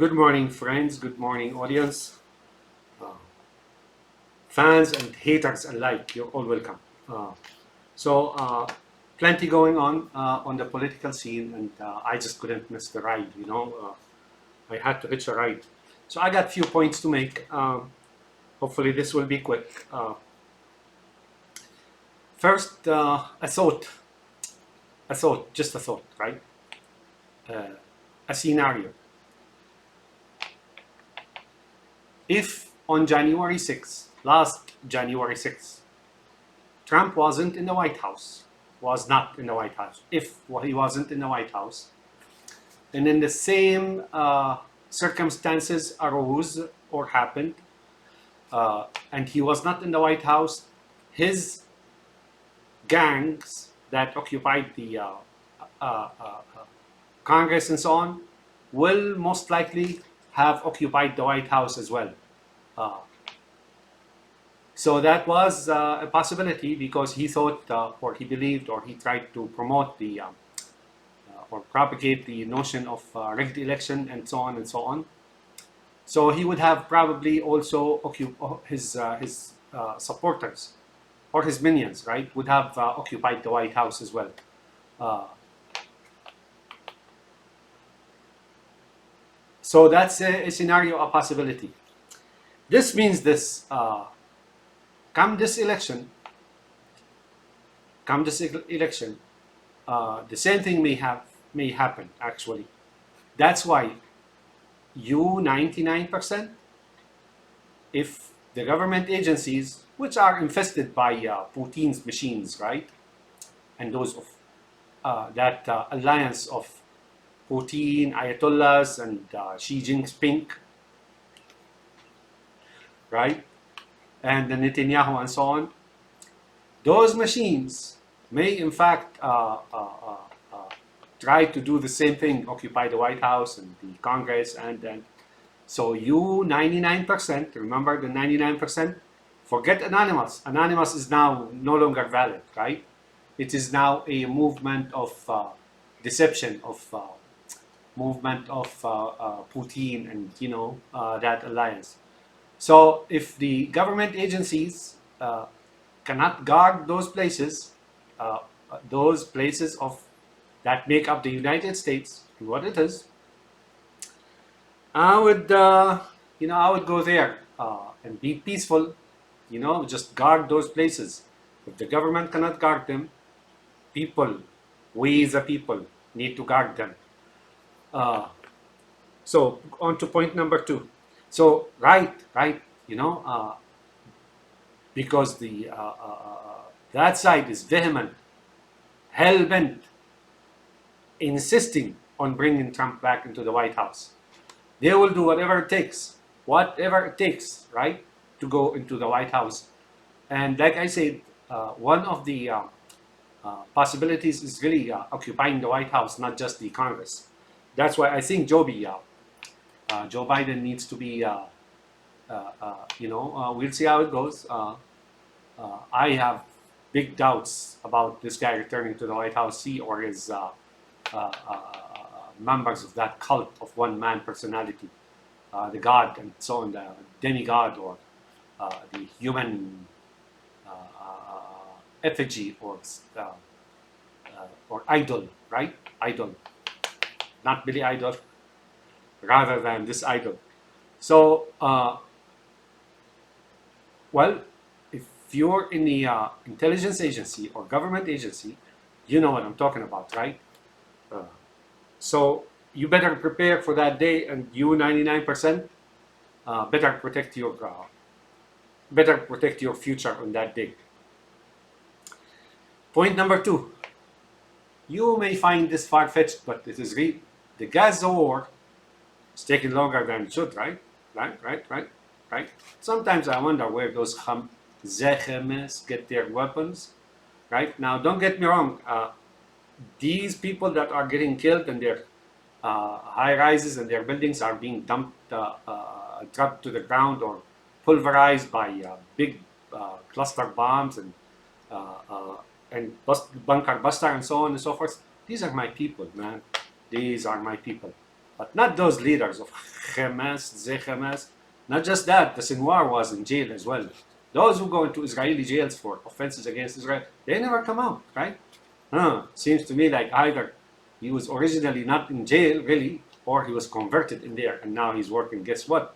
Good morning, friends. Good morning, audience. Uh, Fans and haters alike, you're all welcome. Uh, so, plenty going on the political scene, and I just couldn't miss the ride. I had to hitch a ride. So I got a few points to make. Hopefully, this will be quick. First, just a thought, right? Uh, a scenario. If on January 6th, last January 6th, Trump wasn't in the White House, was not in the White House. If he wasn't in the White House, and then the same circumstances arose or happened, and he was not in the White House, his gangs that occupied the Congress and so on will most likely have occupied the White House as well. Uh, So that was a possibility because he thought, or he believed, or he tried to promote or propagate the notion of rigged election and so on and so on. So he would have probably also his supporters or his minions, right, would have occupied the White House as well. Uh, so that's a scenario, a possibility. This means this. Come this election, the same thing may happen actually. That's why 99%, if the government agencies, which are infested by Putin's machines, right, and those of that alliance of Putin, Ayatollahs, and Xi Jinping, right, and the Netanyahu and so on, those machines may in fact try to do the same thing, occupy the White House and the Congress, and then so 99%, remember the 99%, forget Anonymous. Anonymous is now no longer valid, right? It is now a movement of deception, of movement of Putin and that alliance. So if the government agencies cannot guard those places of that make up the United States, what it is, I would go there and be peaceful. Just guard those places. If the government cannot guard them, we the people need to guard them. So on to point number 2. So right, because that side is vehement, hell bent, insisting on bringing Trump back into the White House. They will do whatever it takes, right, to go into the White House. And like I said, one of the possibilities is really occupying the White House, not just the Congress. That's why I think Joe Biden needs to be, we'll see how it goes. I have big doubts about this guy returning to the White House, or his members of that cult of one-man personality, the god and so on, the demigod, or the human effigy, or idol, right? Idol, not Billy Idol, rather than this idol. So, well, if you're in the intelligence agency or government agency, you know what I'm talking about, right? So you better prepare for that day, and you 99% better protect your future on that day. Point number 2. You may find this far-fetched, but it is real. The Gaza war is taking longer than it should, right? Right. Sometimes I wonder where those Zechemes get their weapons. Right now, don't get me wrong. These people that are getting killed and their high rises and their buildings are being dropped to the ground or pulverized by big cluster bombs and bunker buster and so on and so forth. These are my people, man. These are my people. but not those leaders of Hamas. Not just that, the Sinwar was in jail as well. Those who go into Israeli jails for offenses against Israel, they never come out, right? Seems to me like either he was originally not in jail, really, or he was converted in there and now he's working. Guess what?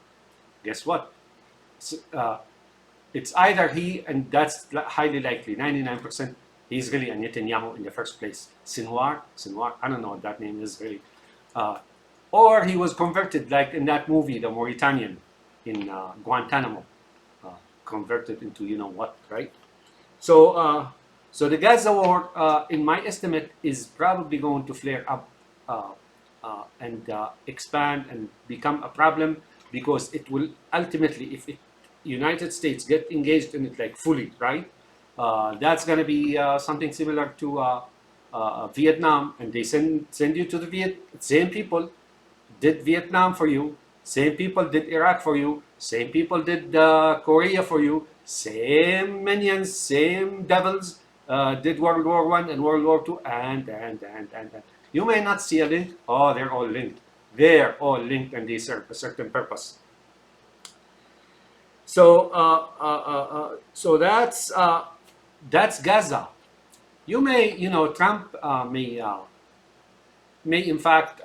Guess what? Uh, it's either he, and that's highly likely, 99%, he's really a Netanyahu in the first place. Sinwar, I don't know what that name is really. Uh, or he was converted, like in that movie, The Mauritanian, in Guantanamo, converted into you know what, right? So the Gaza war, in my estimate, is probably going to flare up and expand and become a problem because it will ultimately, if the United States get engaged in it like fully, right? That's going to be something similar to Vietnam, and they send you to the same people did Vietnam for you, same people did Iraq for you, same people did Korea for you, same minions, same devils did World War One and World War Two, and. You may not see a link. Oh, they're all linked. They're all linked and they serve a certain purpose. So that's Gaza. You may, you know, Trump may in fact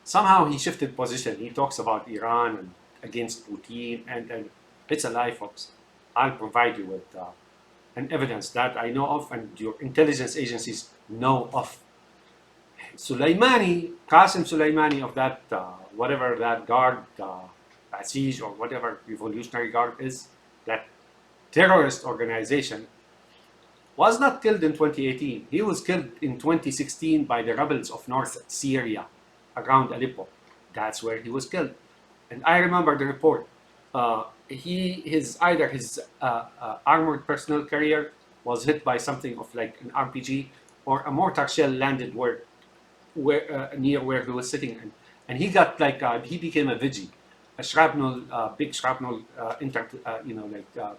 somehow he shifted position. He talks about Iran and against Putin, and it's a lie, folks. I'll provide you with an evidence that I know of and your intelligence agencies know of. Qasim Soleimani of that, whatever that guard, Basij or whatever revolutionary guard is, that terrorist organization, was not killed in 2018. He was killed in 2016 by the rebels of North Syria around Aleppo. That's where he was killed. And I remember the report. His armored personnel carrier was hit by something of like an RPG, or a mortar shell landed near where he was sitting, and he got like he became a veggie. A shrapnel, big shrapnel,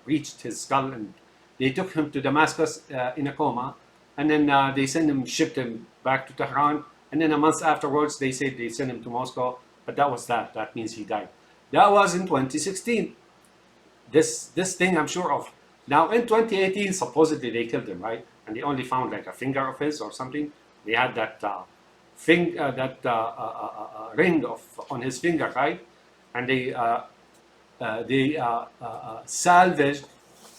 reached his skull, and they took him to Damascus in a coma, and then they shipped him back to Tehran, and then a month afterwards they said they sent him to Moscow, but that was that. That means he died. That was in 2016. This thing I'm sure of. Now in 2018, supposedly they killed him, right? And they only found like a finger of his or something. They had that ring on his finger, right? And they salvaged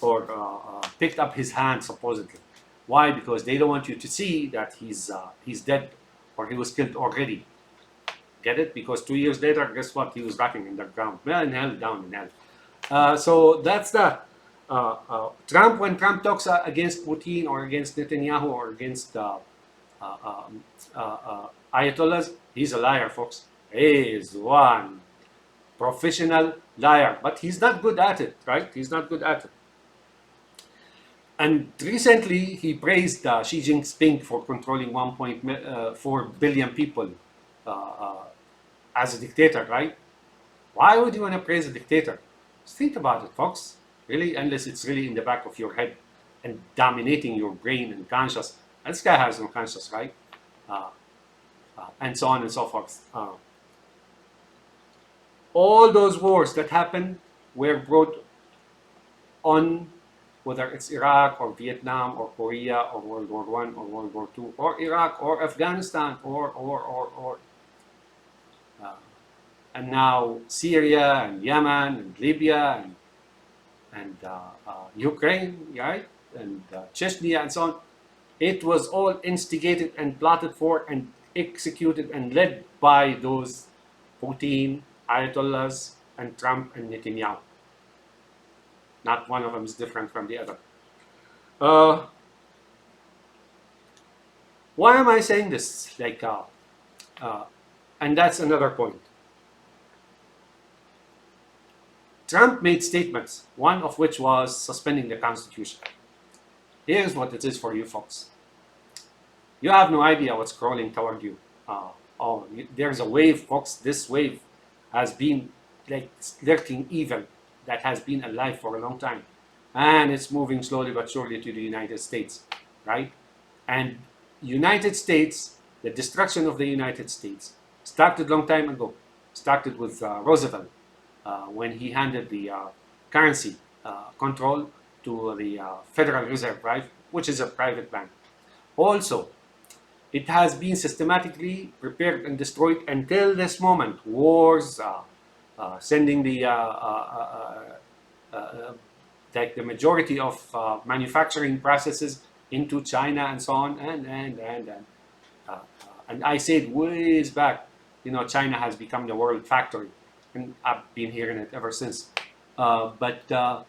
or picked up his hand supposedly. Why? Because they don't want you to see that he's dead or he was killed already. Get it? Because 2 years later, guess what? He was rotting in the ground. Well, in hell, down in hell. So that's that. Trump, when Trump talks against Putin or against Netanyahu or against Ayatollahs, he's a liar, folks. He is one professional liar, but he's not good at it, right? He's not good at it. And recently, he praised Xi Jinping for controlling 1.4 billion people as a dictator, right? Why would you want to praise a dictator? Just think about it, folks. Really, unless it's really in the back of your head and dominating your brain and conscious. And this guy has no conscience, right? And so on and so forth. All those wars that happened were brought on, whether it's Iraq or Vietnam or Korea or World War One or World War Two or Iraq or Afghanistan or and now Syria and Yemen and Libya and Ukraine, right? And Chechnya and so on. It was all instigated and plotted for and executed and led by those Putin, Ayatollahs, and Trump and Netanyahu. Not one of them is different from the other. Why am I saying this? And that's another point. Trump made statements, one of which was suspending the Constitution. Here's what it is for you folks. You have no idea what's crawling toward you. There's a wave, folks. This wave has been like lurking evil that has been alive for a long time. And it's moving slowly but surely to the United States, right? And United States the destruction of the United States started long time ago. Started with Roosevelt when he handed the currency control to the Federal Reserve, right, which is a private bank. Also, it has been systematically prepared and destroyed until this moment. Wars, sending the like the majority of manufacturing processes into China and so on, and I said ways back, China has become the world factory, and I've been hearing it ever since. But the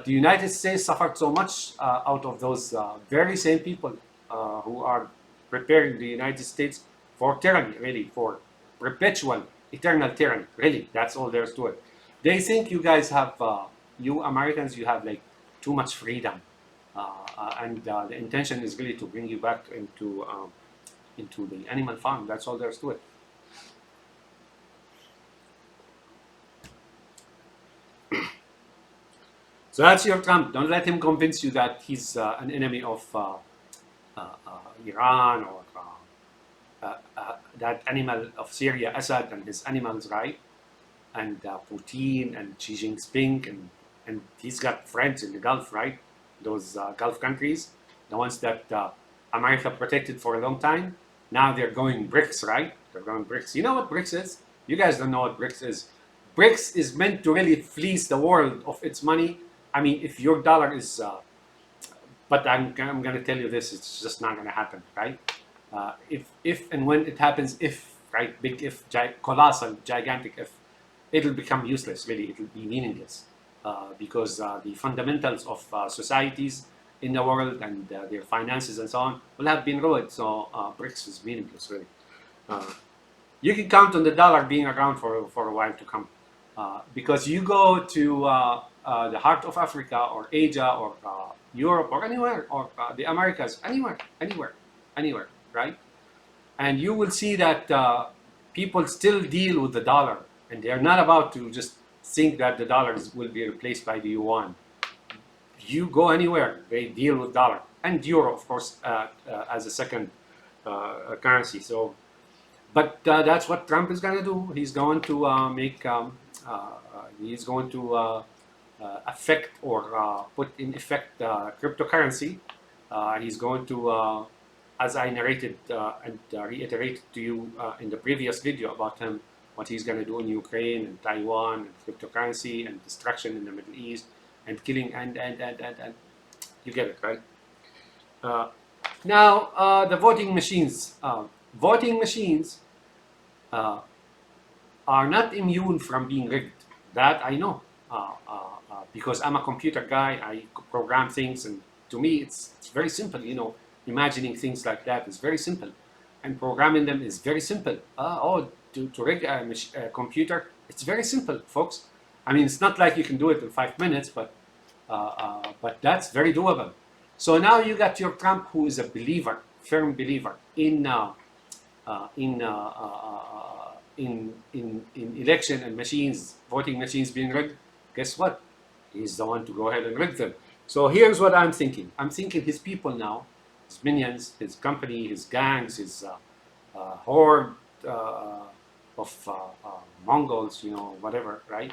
United States suffered so much out of those very same people who are preparing the United States for tyranny, really, for perpetual, eternal tyranny. Really, that's all there is to it. They think you guys have, you Americans, you have like too much freedom, and the intention is really to bring you back into the animal farm. That's all there is to it. So that's your Trump. Don't let him convince you that he's an enemy of Iran or that animal of Syria, Assad and his animals, right? And Putin and Xi Jinping, and he's got friends in the Gulf, right? Those Gulf countries, the ones that America protected for a long time. Now they're going BRICS, right? They're going BRICS. You know what BRICS is? You guys don't know what BRICS is. BRICS is meant to really fleece the world of its money. I mean, if your dollar is, but I'm going to tell you this, it's just not going to happen, right? If and when it happens, right, big if, colossal, gigantic if, it'll become useless, really, it'll be meaningless because the fundamentals of societies in the world and their finances and so on will have been ruined. So BRICS is meaningless, really. You can count on the dollar being around for a while to come because you go to the heart of Africa or Asia or Europe or anywhere or the Americas, anywhere, right? And you will see that people still deal with the dollar, and they are not about to just think that the dollars will be replaced by the yuan. You go anywhere, they deal with dollar and euro, of course, as a second currency. So, but that's what Trump is going to do. He's going to he's going to affect or put in effect cryptocurrency. He's going to, as I narrated and reiterated to you in the previous video about him, what he's going to do in Ukraine and Taiwan and cryptocurrency and destruction in the Middle East and killing and you get it, right? Now the voting machines. Voting machines are not immune from being rigged. That I know. Because I'm a computer guy, I program things, and to me it's very simple. Imagining things like that is very simple, and programming them is very simple. To rig a computer, it's very simple, folks. I mean, it's not like you can do it in 5 minutes, but that's very doable. So now you got your Trump, who is a believer, firm believer in election and machines, voting machines being rigged. Guess what? He's the one to go ahead and rig them. So here's what I'm thinking. I'm thinking his people now, his minions, his company, his gangs, his horde of Mongols, whatever, right?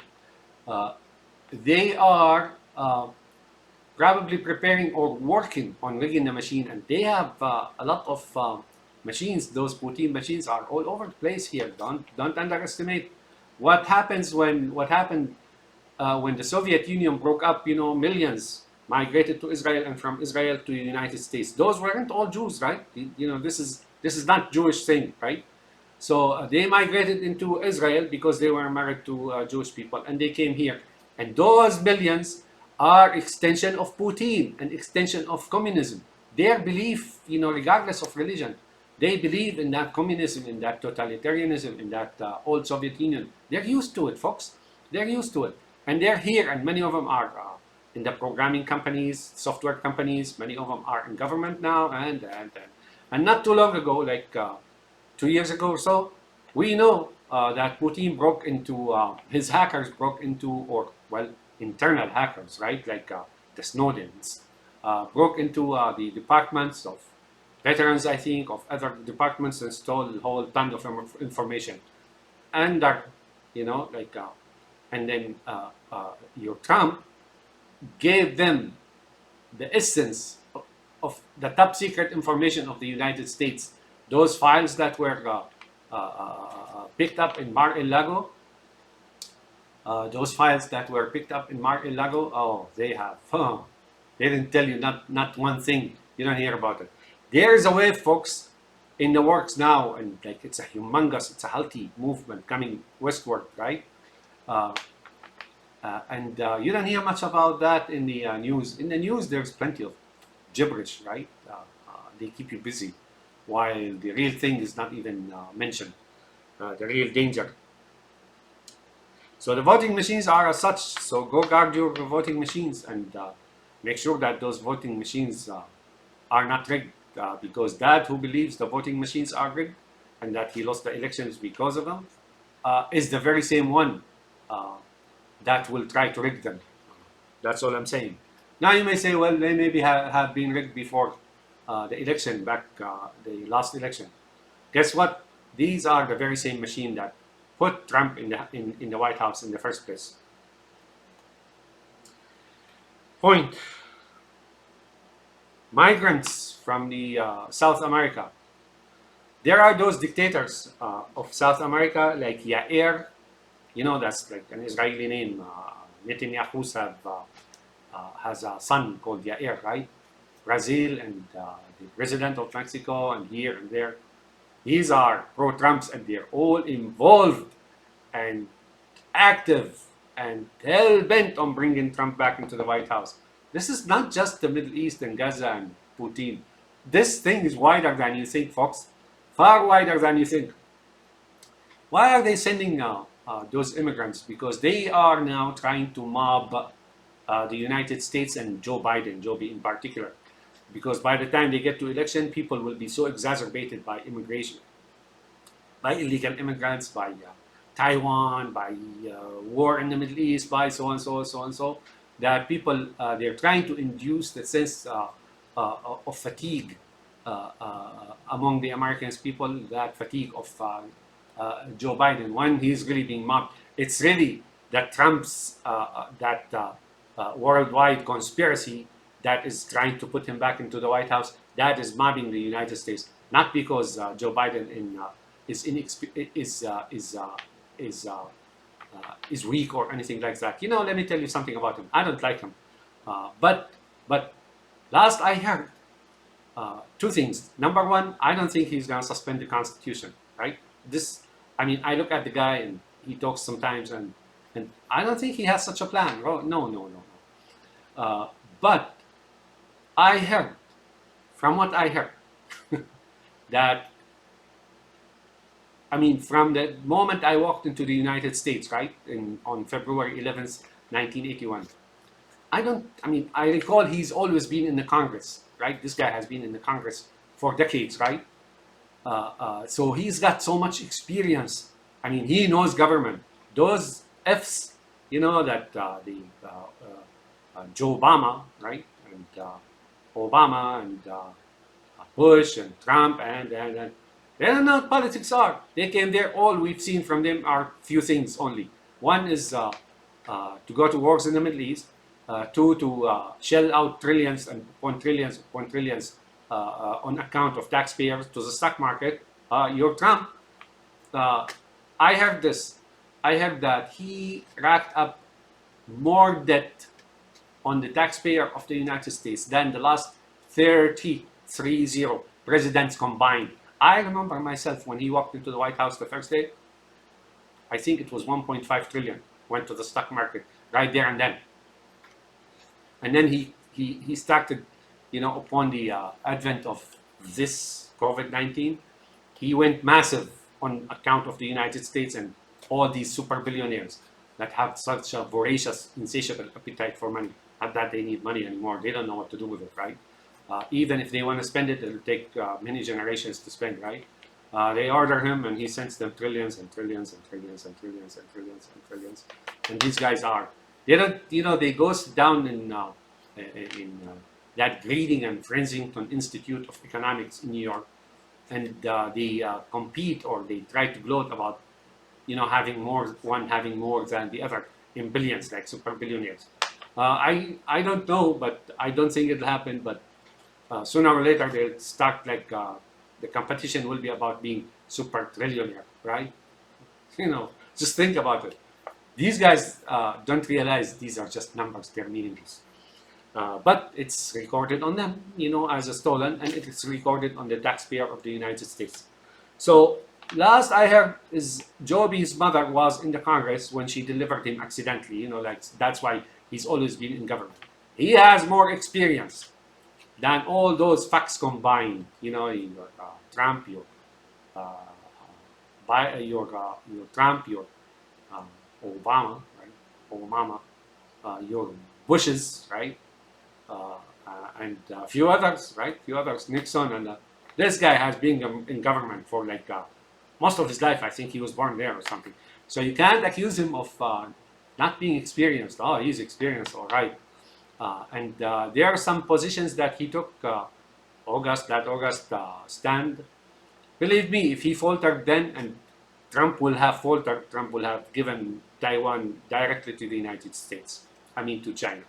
They are probably preparing or working on rigging the machine, and they have a lot of machines. Those Putin machines are all over the place here. Don't underestimate what happened when the Soviet Union broke up. Millions migrated to Israel, and from Israel to the United States. Those weren't all Jews, right? This is not Jewish thing, right? So they migrated into Israel because they were married to Jewish people, and they came here. And those millions are extension of Putin, an extension of communism. Their belief, regardless of religion, they believe in that communism, in that totalitarianism, in that old Soviet Union. They're used to it, folks. They're used to it. And they're here, and many of them are in the programming companies, software companies. Many of them are in government now, and not too long ago, like 2 years ago or so, we know that Putin broke into, his hackers broke into, internal hackers, right? Like the Snowdens, broke into the departments of veterans, I think, of other departments, and stole a whole ton of information. And and then your Trump gave them the essence of the top secret information of the United States. Those files that were picked up in Mar-a-Lago, those files that were picked up in Mar-a-Lago, oh, they didn't tell you not one thing. You don't hear about it. There's a wave, folks, in the works now, and like it's a healthy movement coming westward, right? Uh, and you don't hear much about that in the news. In the news, there's plenty of gibberish, right? They keep you busy, while the real thing is not even mentioned. The real danger. So the voting machines are as such. So go guard your voting machines and make sure that those voting machines are not rigged. Because that who believes the voting machines are rigged and that he lost the elections because of them is the very same one that will try to rig them. That's all I'm saying. Now you may say, well, they maybe have been rigged before the election, the last election. Guess what? These are the very same machine that put Trump in the White House in the first place. Point. Migrants from the South America. There are those dictators of South America like Yair. You know, that's like an Israeli name. Netanyahu has a son called Yair, right? Brazil and the president of Mexico and here and there. These are pro-Trumps and they're all involved and active and hell-bent on bringing Trump back into the White House. This is not just the Middle East and Gaza and Putin. This thing is wider than you think, folks. Far wider than you think. Why are they sending those immigrants? Because they are now trying to mob the United States and Joe Biden in particular. Because by the time they get to election, people will be so exacerbated by immigration, by illegal immigrants, by Taiwan, by war in the Middle East, by so and so, that people, they're trying to induce the sense of fatigue among the Americans people, that fatigue of Joe Biden when he's really being mobbed. It's really that Trump's worldwide conspiracy that is trying to put him back into the White House, that is mobbing the United States, not because Joe Biden is weak or anything like that. You know, let me tell you something about him. I don't like him, but last I heard, two things. Number one, I don't think he's going to suspend the Constitution. Right? I look at the guy and he talks sometimes, and I don't think he has such a plan. No. But I heard, from what I heard, that, from the moment I walked into the United States, right, on February 11th, 1981, I recall he's always been in the Congress, right? This guy has been in the Congress for decades, right? So he's got so much experience. He knows government. Those F's, that Joe Obama, right? And Obama and Bush and Trump and they don't know what politics are. They came there. All we've seen from them are few things only. One is to go to wars in the Middle East. Two, to shell out trillions upon trillions on account of taxpayers to the stock market. Your Trump, I heard this. I heard that he racked up more debt on the taxpayer of the United States than the last 30 presidents combined. I remember myself when he walked into the White House the first day, I think it was 1.5 trillion went to the stock market right there and then. And then he started, upon the advent of this COVID-19, he went massive on account of the United States and all these super billionaires that have such a voracious, insatiable appetite for money. Not that they need money anymore. They don't know what to do with it, right? Even if they want to spend it, it'll take many generations to spend, right? They order him and he sends them trillions and trillions and trillions and trillions and trillions and trillions. And these guys are, they don't, they goes down in that Grading and Princeton Institute of Economics in New York, and they compete, or they try to gloat about, having more than the other in billions, like super billionaires. I don't know, but I don't think it'll happen. But sooner or later they'll start, like, the competition will be about being super trillionaire, right? Just think about it. These guys don't realize these are just numbers; they're meaningless. But it's recorded on them, as a stolen, and it's recorded on the taxpayer of the United States. So last I heard is Joby's mother was in the Congress when she delivered him accidentally. Like, that's why he's always been in government. He has more experience than all those facts combined. Your Trump, your Trump, your um, Obama, right? Obama, your Bushes, right? And a few others, right? Few others, Nixon, and this guy has been in government for, like, most of his life. I think he was born there or something. So you can't accuse him of not being experienced. Oh, he's experienced, all right. And there are some positions that he took. August stand. Believe me, if he faltered then, and Trump will have faltered, Trump will have given Taiwan directly to the United States. I mean, to China.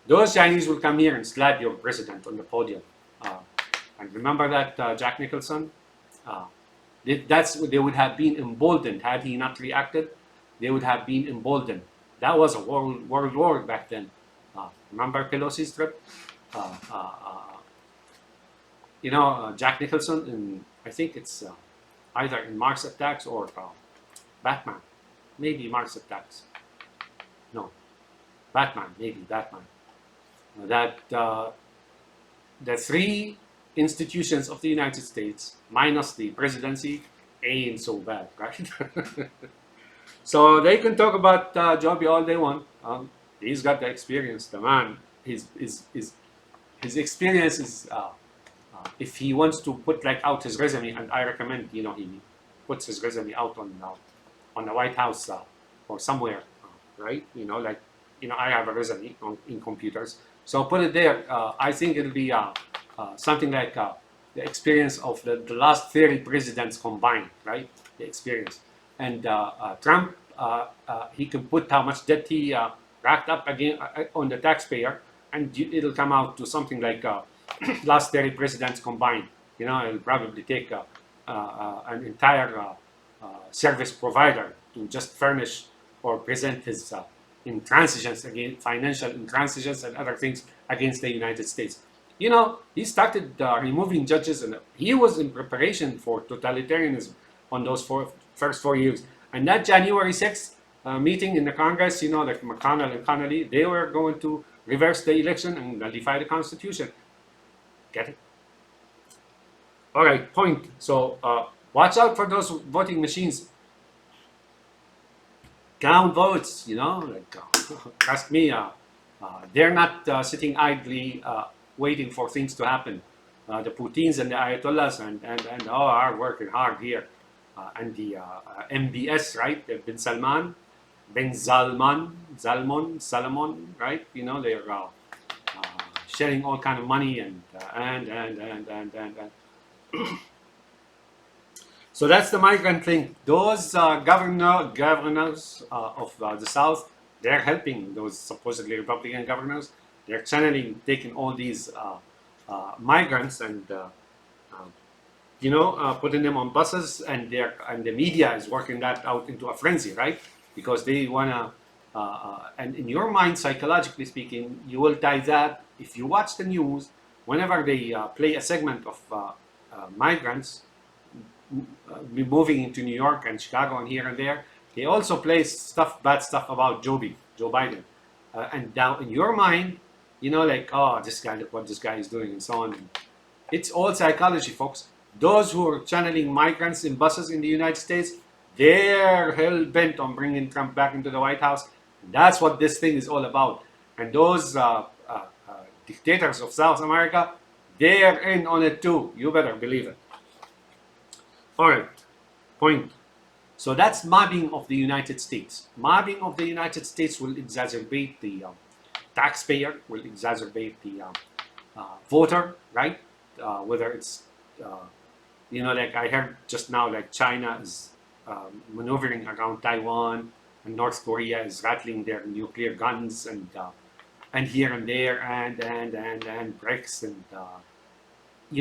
Those Chinese will come here and slap your president on the podium. And remember that Jack Nicholson? They would have been emboldened had he not reacted. They would have been emboldened. That was a world war back then. Remember Pelosi's trip? Jack Nicholson in, I think it's either in Mars Attacks or Batman. Maybe Mars Attacks. No, Batman. Maybe Batman. That the three institutions of the United States, minus the presidency, ain't so bad, right? So they can talk about Joby all they want. He's got the experience. The man, his experience is. If he wants to put, like, out his resume, and I recommend, he puts his resume out on the White House or somewhere, right? I have a resume in computers, so put it there. I think it'll be something like the experience of the last 30 presidents combined, right? The experience. And Trump, he can put how much debt he racked up again on the taxpayer, and it'll come out to something like last 30 presidents combined. It'll probably take an entire service provider to just furnish or present his intransigence against financial intransigence and other things against the United States. He started removing judges, and he was in preparation for totalitarianism on those first 4 years. And that January 6th meeting in the Congress, like McConnell and Connolly, they were going to reverse the election and nullify the Constitution. Get it? All right, point. So watch out for those voting machines. Count votes, trust me, they're not sitting idly waiting for things to happen. The Putins and the Ayatollahs and are working hard here. And the MBS, right? Bin Salmon, right? They're sharing all kind of money and. So that's the migrant thing. Those governors of the South, they're helping those supposedly Republican governors. They're channeling, taking all these migrants and putting them on buses, and the media is working that out into a frenzy, right? Because they wanna. And in your mind, psychologically speaking, you will tie that. If you watch the news, whenever they play a segment of migrants moving into New York and Chicago and here and there, they also play bad stuff about Joe Biden. And now in your mind, like, oh, this guy, look what this guy is doing, and so on. It's all psychology, folks. Those who are channeling migrants in buses in the United States, they're hell-bent on bringing Trump back into the White House. That's what this thing is all about. And those dictators of South America, they're in on it too. You better believe it. All right, point. So that's mobbing of the United States. Mobbing of the United States will exacerbate the taxpayer, will exacerbate the voter, right? Whether it's like I heard just now, like China is maneuvering around Taiwan, and North Korea is rattling their nuclear guns, and here and there, and BRICS, and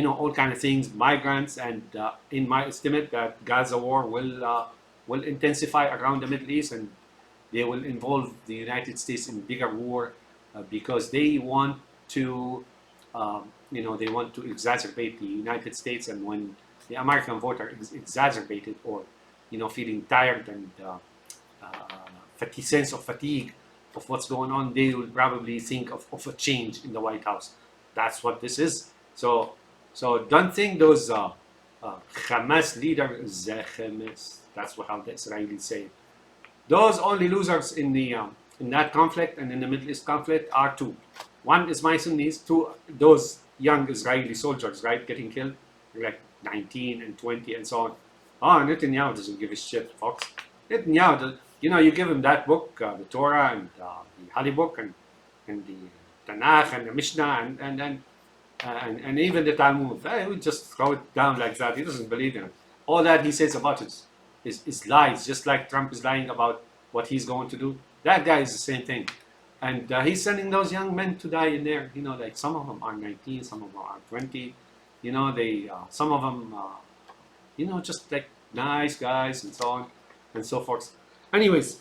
all kind of things, migrants, and in my estimate, that Gaza war will intensify around the Middle East, and they will involve the United States in bigger war because they want to, they want to exacerbate the United States, and when the American voter is exacerbated, or feeling tired and sense of fatigue of what's going on, they will probably think of a change in the White House. That's what this is. So don't think those Hamas leaders, Hamas, that's how the Israelis say it. Those only losers in that conflict and in the Middle East conflict are two. One is my Sunnis, two, those young Israeli soldiers, right, getting killed, like 19 and 20 and so on. Oh, Netanyahu doesn't give a shit, folks. Netanyahu, you give him that book, the Torah, and the Holy Book, and the Tanakh, and the Mishnah, and even the Talmud. He would just throw it down like that. He doesn't believe in it. All that he says about it is lies, just like Trump is lying about what he's going to do. That guy is the same thing. And he's sending those young men to die in there. Like some of them are 19, some of them are 20. Some of them, just like nice guys and so on and so forth. Anyways,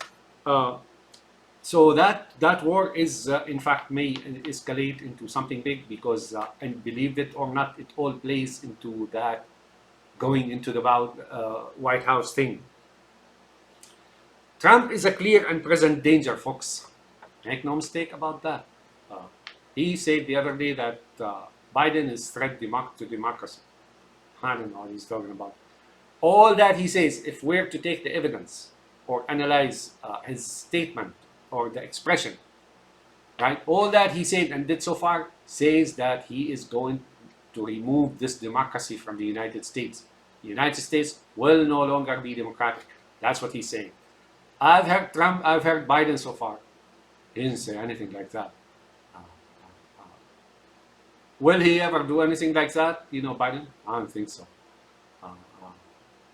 so that war is, in fact, may escalate into something big because, and believe it or not, it all plays into that going into the White House thing. Trump is a clear and present danger, folks. Make no mistake about that. He said the other day that Biden is threat to democracy. I don't know what he's talking about. All that he says, if we're to take the evidence or analyze his statement or the expression, right? All that he said and did so far says that he is going to remove this democracy from the United States. The United States will no longer be democratic. That's what he's saying. I've heard Trump, I've heard Biden so far. He didn't say anything like that. Will he ever do anything like that, Biden? I don't think so.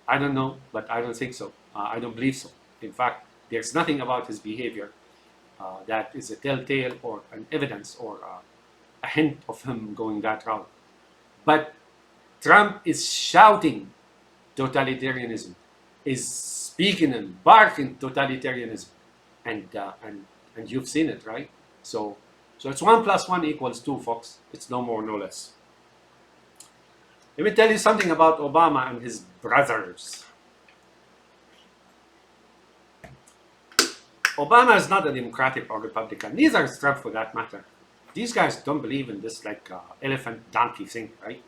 I don't know, but I don't think so. I don't believe so. In fact, there's nothing about his behavior that is a telltale or an evidence or a hint of him going that route. But Trump is shouting totalitarianism, is speaking and barking totalitarianism, and you've seen it, right? So it's 1 + 1 = 2, folks. It's no more, no less. Let me tell you something about Obama and his brothers. Obama is not a Democratic or Republican. Neither is Trump, for that matter. These guys don't believe in this elephant donkey thing, right?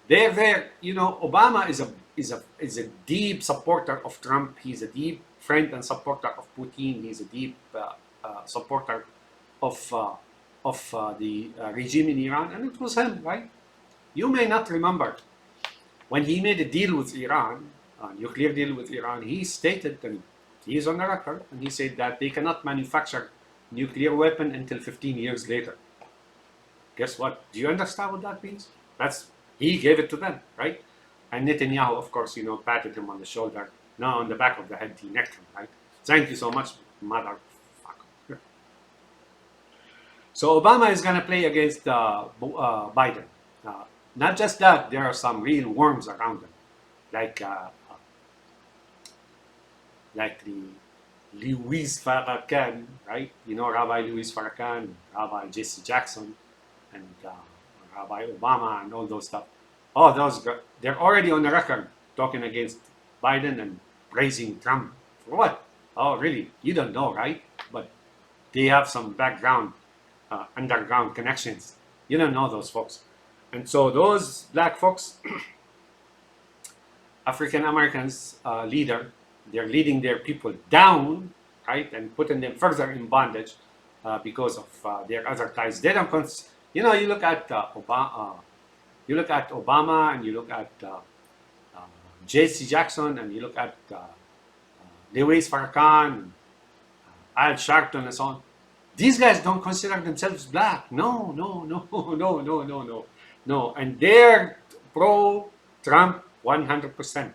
They're there. Obama is a deep supporter of Trump. He's a deep friend and supporter of Putin. He's a deep supporter of the regime in Iran, and it was him, right? You may not remember when he made a deal with Iran, a nuclear deal with Iran. He stated, and he's on the record, and he said that they cannot manufacture nuclear weapon until 15 years later. Guess what? Do you understand what that means? He gave it to them, right? And Netanyahu, of course, patted him on the shoulder. No, on the back of the head, he necked him, right? Thank you so much, motherfucker. So Obama is going to play against Biden. Not just that, there are some real worms around him, like the Louis Farrakhan, right? Rabbi Louis Farrakhan, Rabbi Jesse Jackson, and Rabbi Obama, and all those stuff. Oh, they're already on the record talking against Biden and praising Trump. For what? Oh, really? You don't know, right? But they have some background, underground connections. You don't know those folks. And so those black folks, African Americans, they're leading their people down, right, and putting them further in bondage because of their other ties. They don't. You look at Obama. You look at Obama, and you look at J.C. Jackson, and you look at Louis Farrakhan, Al Sharpton, and so on. These guys don't consider themselves black. No, no, no, no, no, no, no, no. And they're pro-Trump 100%.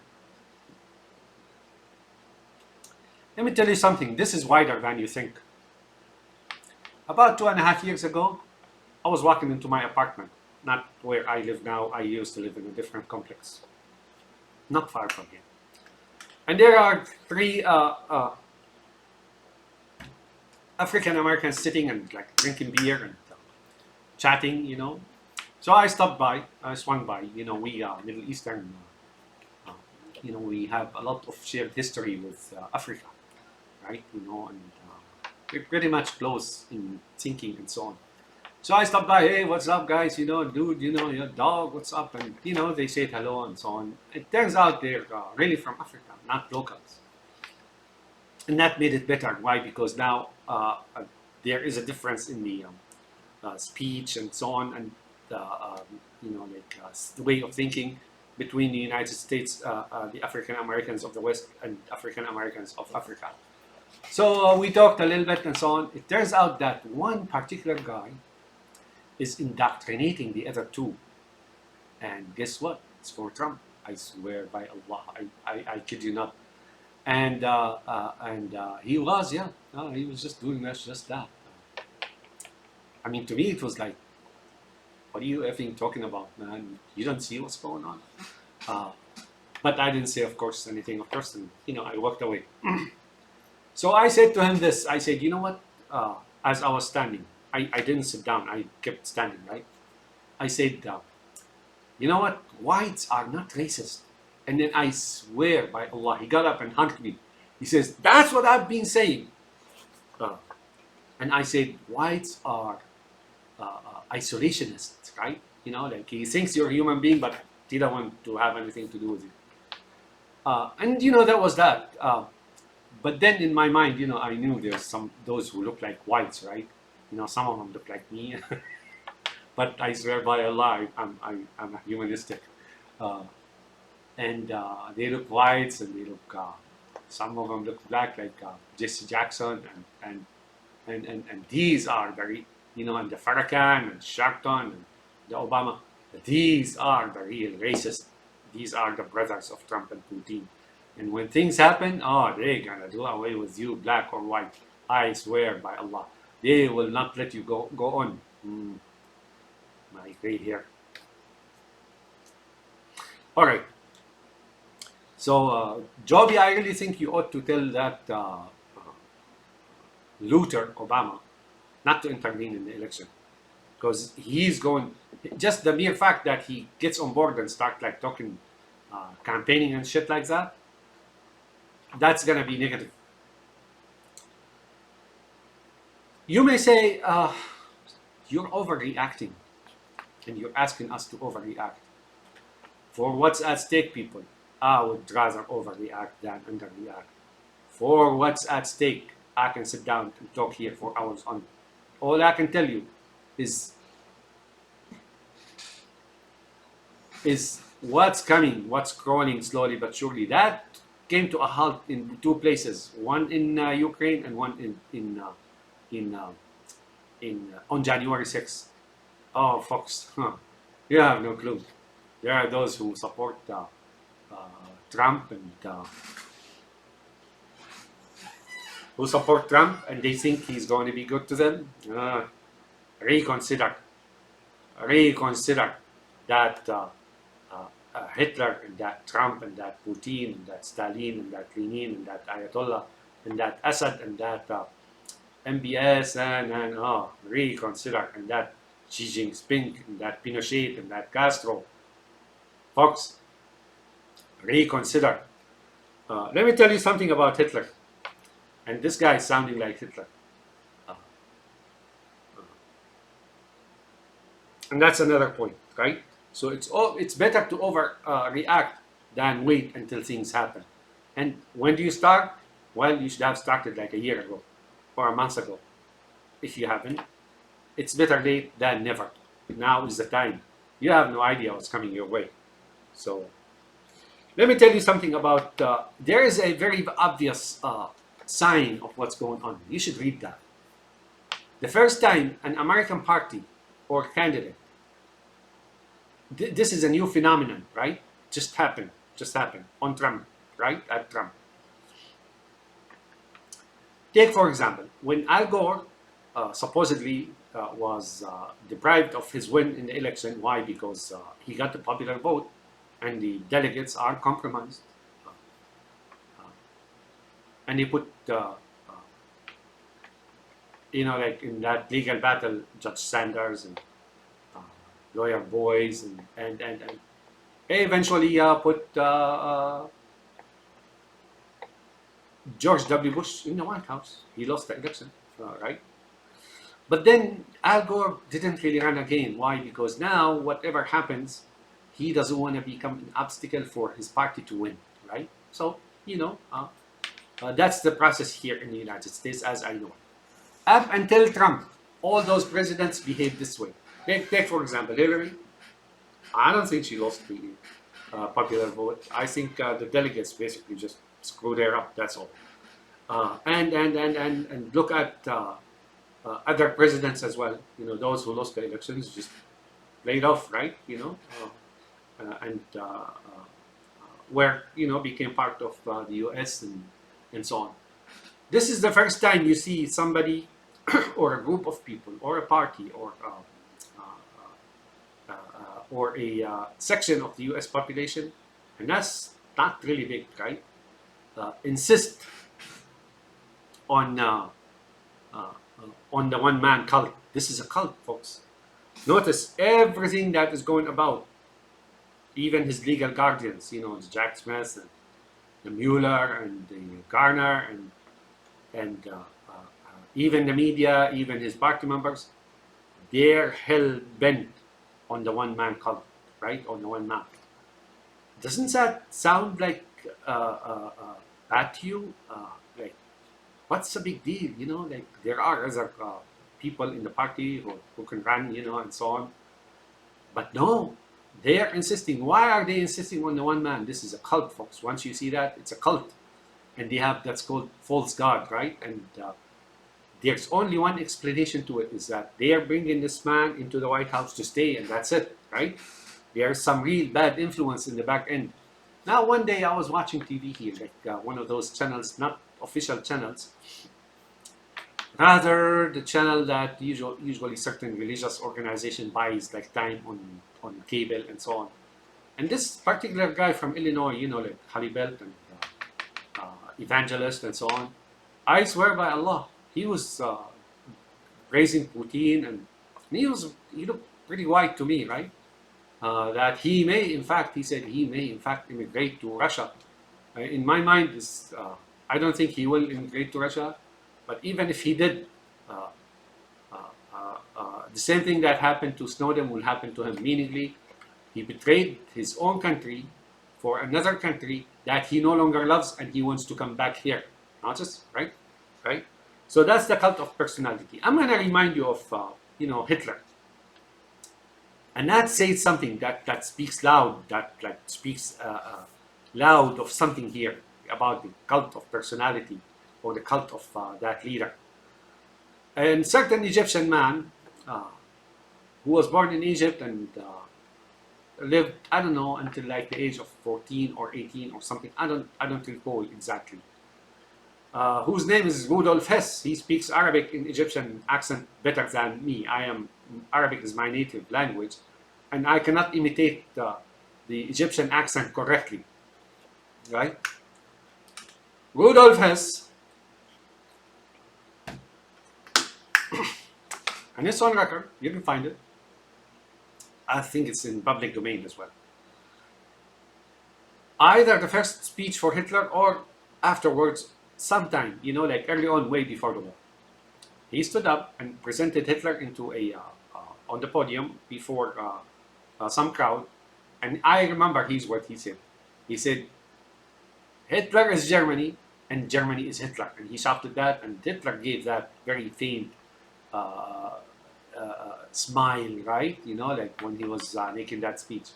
Let me tell you something. This is wider than you think. About 2.5 years ago, I was walking into my apartment, not where I live now. I used to live in a different complex, not far from here. And there are three African Americans sitting and like drinking beer and chatting, you know. So I stopped by, I swung by. You know, we Middle Eastern, you know, we have a lot of shared history with Africa, right? You know, and we're pretty much close in thinking and so on. So I stopped by, hey, what's up, guys? You know, dude, you know, your dog, what's up? And, you know, they say hello and so on. It turns out they're really from Africa, not locals. And that made it better. Why? Because now there is a difference in the speech and so on, and you know, like the way of thinking between the United States, the African Americans of the West, and African Americans of Africa. So we talked a little bit and so on. It turns out that one particular guy is indoctrinating the other two. And guess what? It's for Trump. I swear by Allah. I kid you not. And he was, yeah. He was just doing just that. I mean, to me, it was like, what are you effing talking about, man? You don't see what's going on? But I didn't say, of course, anything, of course. And, you know, I walked away. So I said to him this. I said, you know what? As I was standing, I didn't sit down. I kept standing, right? I said, you know what? Whites are not racist. And then I swear by Allah, he got up and hugged me. He says, that's what I've been saying. And I said, whites are isolationists, right? You know, like he thinks you're a human being, but he don't want to have anything to do with you. And, you know, that was that. But then in my mind, you know, I knew there's those who look like whites, right? You know, some of them look like me. But I swear by Allah, I'm a humanistic. And they look whites, and they look, some of them look black, like Jesse Jackson, and these are very, you know, and the Farrakhan and Sharpton and the Obama, these are the real racists. These are the brothers of Trump and Putin. And when things happen, oh, they're gonna do away with you, black or white. I swear by Allah, they will not let you go on. My gray hair. All right. So, Joby, I really think you ought to tell that looter, Obama, not to intervene in the election. Because he's going, just the mere fact that he gets on board and start like talking, campaigning and shit like that, that's going to be negative. You may say, you're overreacting, and you're asking us to overreact. For what's at stake, people? I would rather overreact than underreact. For what's at stake, I can sit down and talk here for hours on. All I can tell you is what's coming, what's crawling slowly but surely. That came to a halt in two places, one in Ukraine and one on January 6th. Oh, folks, you have no clue. There are those who support Trump and they think he's going to be good to them. Reconsider that Hitler and that Trump and that Putin and that Stalin and that Lenin and that Ayatollah and that Assad and that MBS and reconsider, and that Xi Jinping and that Pinochet and that Castro. Folks, reconsider. Let me tell you something about Hitler. And this guy is sounding like Hitler. And that's another point, right? So it's better to overreact than wait until things happen. And when do you start? Well, you should have started like a year ago or a month ago. If you haven't, it's better late than never. Now is the time. You have no idea what's coming your way. So let me tell you something about, there is a very obvious sign of what's going on. You should read that. The first time an American party or candidate, this is a new phenomenon, right? Just happened on Trump, right? At Trump. Take, for example, when Al Gore supposedly was deprived of his win in the election. Why? Because he got the popular vote and the delegates are compromised. Uh, uh, and he put, like in that legal battle, Judge Sanders and uh, lawyer Boys and he eventually put George W. Bush in the White House. He lost the election, right? But then Al Gore didn't really run again. Why? Because now, whatever happens, he doesn't want to become an obstacle for his party to win, right? So, that's the process here in the United States, as I know. Up until Trump, all those presidents behaved this way. Take for example, Hillary. I don't think she lost the popular vote. I think the delegates basically just screwed her up. That's all. And look at other presidents as well. Those who lost the elections just laid off, right? And where became part of the U.S. and so on. This is the first time you see somebody or a group of people or a party or a section of the U.S. population, and that's not really big, right? Insist on the one-man cult. This is a cult, folks. Notice everything that is going about, even his legal guardians, the Jack Smith and the Mueller and the Garner and even the media, even his party members, they're hell-bent on the one-man cult, right? On the one man. Doesn't that sound like bad to you? Like, what's the big deal? Like there are other people in the party who can run, and so on. But no, they are insisting. Why are they insisting on the one man? This is a cult, folks. Once you see that, it's a cult. And they have, that's called false god, right? And there's only one explanation to it, is that they are bringing this man into the White House to stay, and that's it, right? There's some real bad influence in the back end. Now, one day I was watching TV here, like one of those channels, not official channels, rather the channel that usually certain religious organization buys, like time on cable and so on. And this particular guy from Illinois, like Halibelt and evangelist and so on, I swear by Allah, he was praising Putin, and he looked pretty white to me, right? That he said he may in fact immigrate to Russia. In my mind, I don't think he will immigrate to Russia, but even if he did, the same thing that happened to Snowden will happen to him. Meaningly, he betrayed his own country for another country that he no longer loves, and he wants to come back here. Not just, right? Right? So that's the cult of personality. I'm going to remind you of, Hitler. And that says something that speaks loud, loud of something here about the cult of personality or the cult of that leader. And certain Egyptian man who was born in Egypt and lived, I don't know, until like the age of 14 or 18 or something. I don't recall exactly. Whose name is Rudolf Hess. He speaks Arabic in Egyptian accent better than me. Arabic is my native language, and I cannot imitate the Egyptian accent correctly, right? Rudolf Hess, and it's on record, you can find it. I think it's in public domain as well. Either the first speech for Hitler or afterwards, sometime, like early on, way before the war, he stood up and presented Hitler into on the podium before some crowd. And I remember what he said. He said, Hitler is Germany and Germany is Hitler. And he shouted that, and Hitler gave that very faint smile, right? Like when he was making that speech.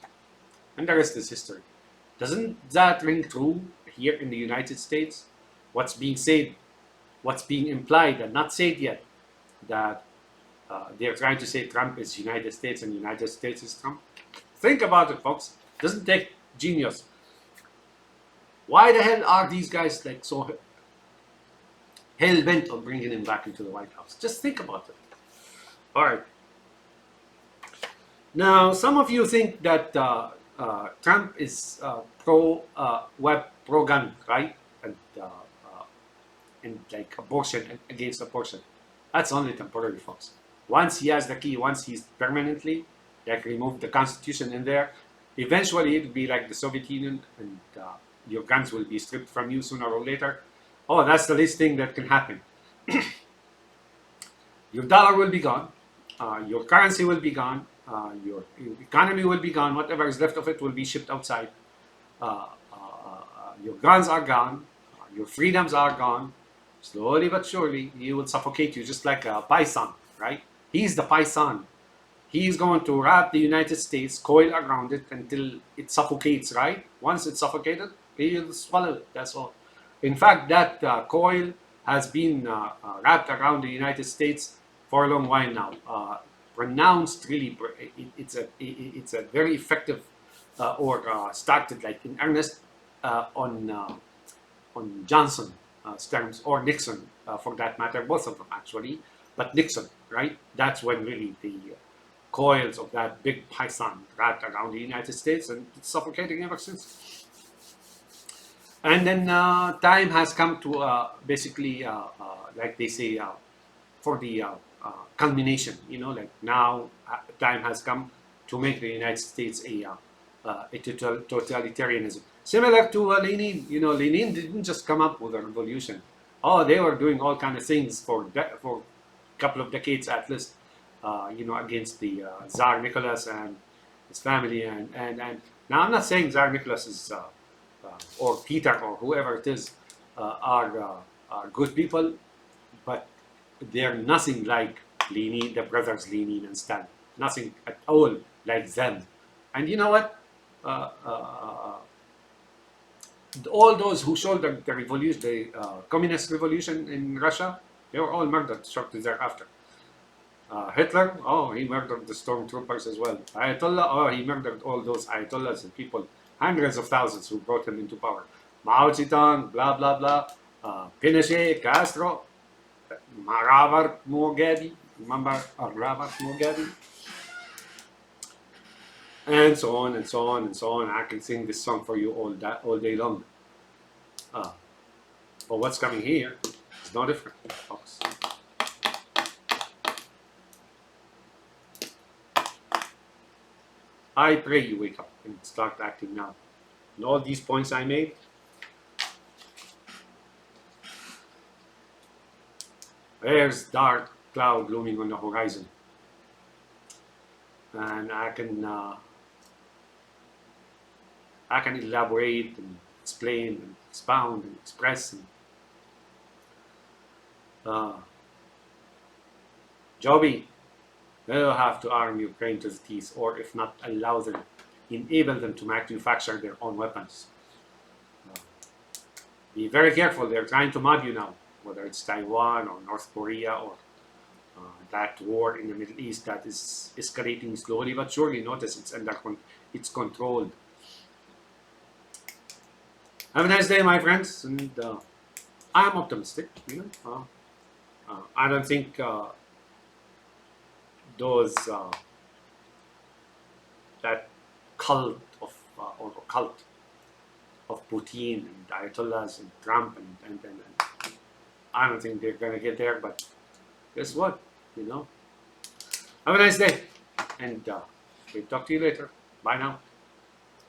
And the rest is history. Doesn't that ring true here in the United States? What's being said, what's being implied and not said yet, that they're trying to say Trump is United States and United States is Trump. Think about it, folks. Doesn't take genius. Why the hell are these guys like so hell bent on bringing him back into the White House? Just think about it. All right. Now, some of you think that Trump is pro-web, pro-gun, right? And like abortion and against abortion. That's only temporary, folks. Once he has the key, once he's permanently like removed the Constitution in there, eventually it'll be like the Soviet Union, and your guns will be stripped from you sooner or later. Oh, that's the least thing that can happen. Your dollar will be gone. Your currency will be gone. Your economy will be gone. Whatever is left of it will be shipped outside. Your guns are gone. Your freedoms are gone. Slowly but surely, he will suffocate you just like a python, right? He's the python. He's going to wrap the United States, coil around it until it suffocates, right? Once it's suffocated, he'll swallow it. That's all. In fact, that coil has been wrapped around the United States for a long while now. Pronounced really, it's a very effective or started like in earnest on Johnson terms, or Nixon for that matter, both of them actually, but Nixon, right? That's when really the coils of that big python wrapped around the United States, and it's suffocating ever since. And then time has come to basically, like they say, for the culmination. Like now, time has come to make the United States a totalitarianism. Similar to Lenin. Lenin didn't just come up with a revolution. Oh, they were doing all kind of things for a couple of decades at least, against the Tsar Nicholas and his family. And now I'm not saying Tsar Nicholas is or Peter or whoever it is are good people, but they're nothing like Lenin, the brothers Lenin and Stalin. Nothing at all like them. And you know what? All those who shouldered the revolution, the communist revolution in Russia, they were all murdered shortly thereafter. Hitler, oh, he murdered the stormtroopers as well. Ayatollah, oh, he murdered all those Ayatollahs and people, hundreds of thousands who brought him into power. Mao Zedong, blah, blah, blah. Pinochet, Castro, Robert Mugabe, remember Robert Mugabe? And so on and so on and so on. I can sing this song for you all day long. But what's coming here is no different, folks. I pray you wake up and start acting now. And all these points I made, there's dark cloud looming on the horizon. And I can elaborate and explain and expound and express. Joby, they'll have to arm Ukraine to the teeth, or if not, enable them to manufacture their own weapons. Be very careful. They're trying to mob you now, whether it's Taiwan or North Korea or that war in the Middle East that is escalating slowly but surely. Notice it's controlled. Have a nice day, my friends, and I'm optimistic. I don't think those that cult of Putin and Ayatollahs and Trump and I don't think they're gonna get there. But guess what? Have a nice day, and we'll talk to you later. Bye now.